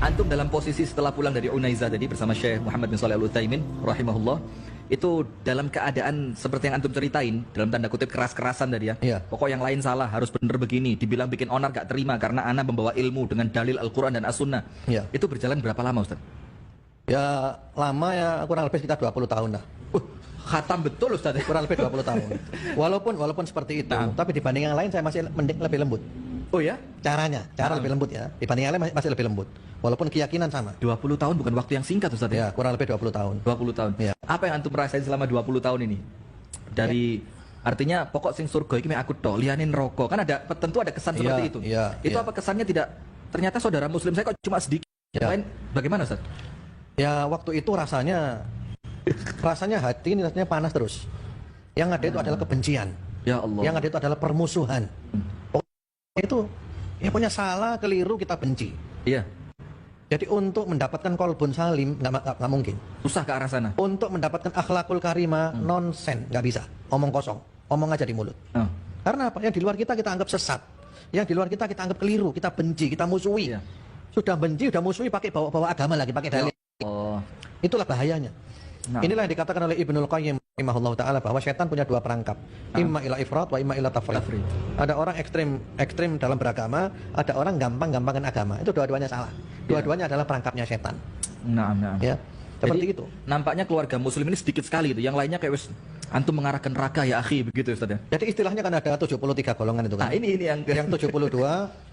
Antum dalam posisi setelah pulang dari Unaizah tadi bersama Syekh Muhammad bin Shalih Al-Utsaimin rahimahullah, itu dalam keadaan seperti yang antum ceritain, dalam tanda kutip keras-kerasan tadi ya. Iya. Pokok yang lain salah, harus bener begini, dibilang bikin onar gak terima karena ana membawa ilmu dengan dalil Al-Qur'an dan As-Sunnah. Iya. Itu berjalan berapa lama, Ustaz? Ya lama ya, kurang lebih sekitar 20 tahun lah. Khatam betul, Ustaz. Kurang lebih 20 tahun. Walaupun seperti itu, tapi dibanding yang lain saya masih mending lebih lembut. Oh ya? Cara lebih lembut ya. Dibanding yang lain masih lebih lembut. Walaupun keyakinan sama. 20 tahun bukan waktu yang singkat, Ustaz. Ya, kurang lebih 20 tahun. 20 tahun. Iya. Apa yang antum rasain selama 20 tahun ini? Dari artinya pokok sing surga iki mek aku tok, liyane neraka. Kan ada tentu ada kesan seperti itu. Iya, Itu iya. apa kesannya tidak ternyata saudara muslim saya kok cuma sedikit. Iya. Lain bagaimana, Ustaz? Ya waktu itu rasanya hati ini rasanya panas terus. Yang ada itu adalah kebencian. Ya Allah. Yang ada itu adalah permusuhan. Itu ya punya salah, keliru kita benci. Iya. Jadi untuk mendapatkan kolbun salim nggak mungkin. Susah ke arah sana. Untuk mendapatkan akhlakul karimah nonsen nggak bisa. Omong kosong, omong aja di mulut. Oh. Karena apa? Yang di luar kita anggap sesat. Yang di luar kita anggap keliru, kita benci, kita musuhi. Iya. Sudah benci, sudah musuhi pakai bawa agama lagi, pakai dalil. Oh. Itulah bahayanya. Nah. Inilah yang dikatakan oleh Ibnul Qayyim rahimahullah taala bahwa setan punya dua perangkap, imma ila ifrat wa imma ila tafrit. Ada orang ekstrim dalam beragama, ada orang gampang-gampangan agama. Itu dua-duanya salah. Dua-duanya adalah perangkapnya setan. Nah. Ya. Seperti Jadi, itu. Nampaknya keluarga muslim ini sedikit sekali itu. Yang lainnya kayak wis antum mengarahkan neraka ya akhi begitu, Ustaz ya. Jadi istilahnya kan ada 73 golongan itu kan. Nah, ini yang Yang 72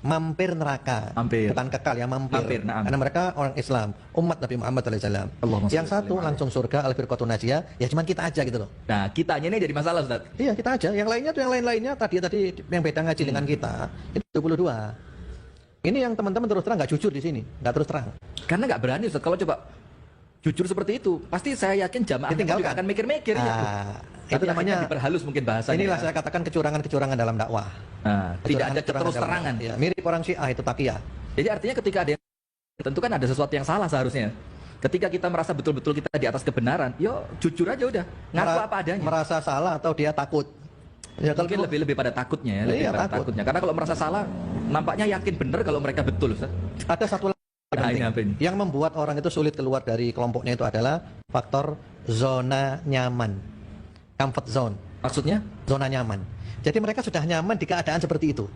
mampir neraka. Mampir. Bukan kekal ya, mampir. Mampir, na'am. Karena mereka orang Islam, umat Nabi Muhammad SAW. Allahumma Yang sholli satu alaihi. langsung surga al-firqatun najiyah, ya cuman kita aja gitu loh. Nah, kitanya ini jadi masalah, Ustaz. Iya, kita aja. Yang lainnya tuh yang lain-lainnya tadi yang beda ngaji dengan kita. Itu 22. Ini yang teman-teman terus terang nggak jujur di sini, nggak terus terang. Karena nggak berani, Ustaz. Kalau coba jujur seperti itu, pasti saya yakin jamaah Ditinggalkan. juga akan mikir-mikir ya. Itu namanya diperhalus mungkin bahasanya. inilah ya. saya katakan kecurangan-kecurangan dalam dakwah. Nah, tidak ada Kecurangan keterus dalam terangan. dakwah. Ya, mirip orang Syiah itu takiyah. Jadi artinya ketika ada yang tentu kan ada sesuatu yang salah seharusnya. Ketika kita merasa betul-betul kita di atas kebenaran, yo jujur aja udah, ngaku apa adanya. Merasa salah atau dia takut. Ya kalau Mungkin lebih pada takutnya ya, lebih Iya, pada takut. takutnya. Karena kalau merasa salah, nampaknya yakin benar kalau mereka betul, Ustaz. ada satu lagi Nah, penting. ini apa ini? Yang membuat orang itu sulit keluar dari kelompoknya itu adalah faktor zona nyaman, comfort zone, Maksudnya? zona nyaman. Jadi mereka sudah nyaman di keadaan seperti itu.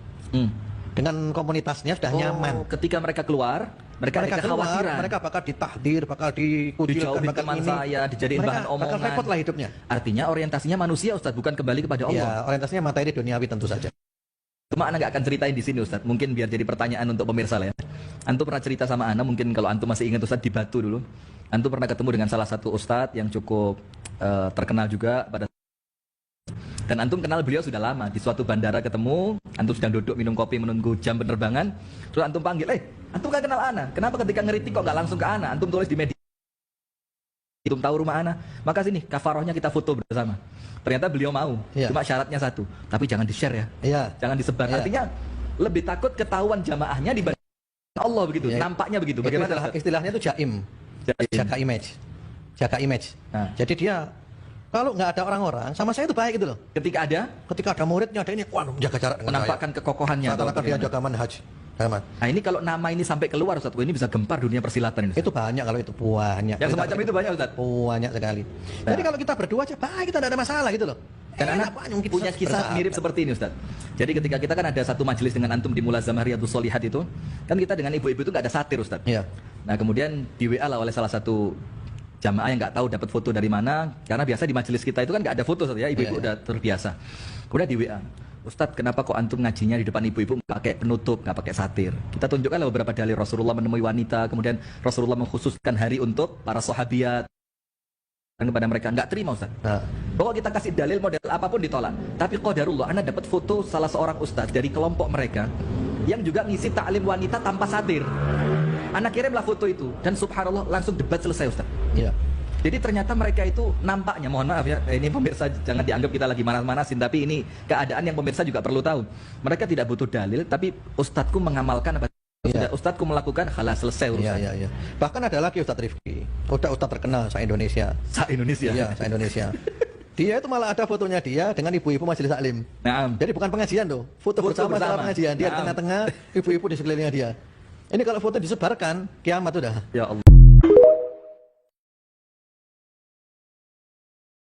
Dengan komunitasnya sudah nyaman. Ketika mereka keluar, mereka ada keluar, kekhawatiran. mereka bakal ditahdir, bakal dikucilkan, Dijauhi bakal teman ini. saya, dijadiin Mereka bahan omongan. bakal repot lah hidupnya. Artinya orientasinya manusia, Ustaz, bukan kembali kepada Allah. Ya, orientasinya materi duniawi tentu saja. Cuma Ana nggak akan ceritain di sini, Ustaz. Mungkin biar jadi pertanyaan untuk pemirsa lah ya. Antum pernah cerita sama Ana, mungkin kalau antum masih ingat Ustaz di Batu dulu. Antum pernah ketemu dengan salah satu Ustaz yang cukup terkenal juga pada dan antum kenal beliau sudah lama. Di suatu bandara ketemu, antum sedang duduk minum kopi menunggu jam penerbangan. Terus antum panggil, antum gak kenal Ana. Kenapa ketika ngeritik kok gak langsung ke Ana? Antum tulis di media. Antum tahu rumah Ana. Maka sini, kafarohnya kita foto bersama. Ternyata beliau mau. Iya. Cuma syaratnya satu. Tapi jangan di-share ya. Iya. Jangan disebar. Iya. Artinya lebih takut ketahuan jamaahnya dibanding Allah begitu. Iya. Nampaknya begitu. Itu Bagaimana? istilahnya itu jaim. Jaim. Jaga image. Jaga image. Nah. Jadi dia kalau nggak ada orang-orang sama saya itu baik gitu loh. Ketika ada Ketika ada muridnya ada ini, wah jaga jarak dengan menampakkan kekokohannya. saya. atau Seakan-akan dia bagaimana? jaga manhaj. Sama. Nah ini kalau nama ini sampai keluar Ustaz, ini bisa gempar dunia persilatan ini. Ustaz. Itu banyak kalau itu banyak. Yang semacam itu banyak Ustaz. Banyak sekali. Nah. Jadi kalau kita berdua aja baik, kita tidak ada masalah gitu loh. Dan anak punya kisah mirip seperti ini Ustaz. Jadi ketika kita kan ada satu majelis dengan antum di Mulazamah Riyadhus Shalihat itu, kan kita dengan ibu-ibu itu nggak ada satir Ustaz. Iya. Nah kemudian di WA lah oleh salah satu jamaah yang nggak tahu dapat foto dari mana, karena biasa di majelis kita itu kan nggak ada foto Ustaz ya, ibu-ibu Iya, udah terbiasa. Kemudian di WA, Ustadz kenapa kok antum ngajinya di depan ibu-ibu nggak pakai penutup, nggak pakai satir? Kita tunjukkan beberapa dalil Rasulullah menemui wanita, kemudian Rasulullah mengkhususkan hari untuk para sahabiat dan kepada mereka nggak terima Ustaz. Nah. Bahwa kita kasih dalil model apapun ditolak. Tapi qadarullah, Anda dapat foto salah seorang ustadz dari kelompok mereka yang juga ngisi taklim wanita tanpa satir. Anda kirimlah foto itu dan subhanallah langsung debat selesai Ustaz. Iya. Jadi ternyata mereka itu nampaknya, mohon maaf ya, ini pemirsa jangan dianggap kita lagi manas-manasin, tapi ini keadaan yang pemirsa juga perlu tahu. Mereka tidak butuh dalil, tapi ustadzku mengamalkan apa? Iya. Ustadzku melakukan halah selesai urusan. Iya. Bahkan ada lagi Ustadz Rifki, ustadz terkenal se-Indonesia. Se-Indonesia. Iya, se-Indonesia. Dia itu malah ada fotonya dia dengan ibu-ibu majelis taklim. Nah, Jadi bukan pengajian tuh, foto bersama setelah pengajian. Dia di tengah-tengah, ibu-ibu di sekelilingnya dia. Ini kalau foto disebarkan, kiamat udah. Ya Allah.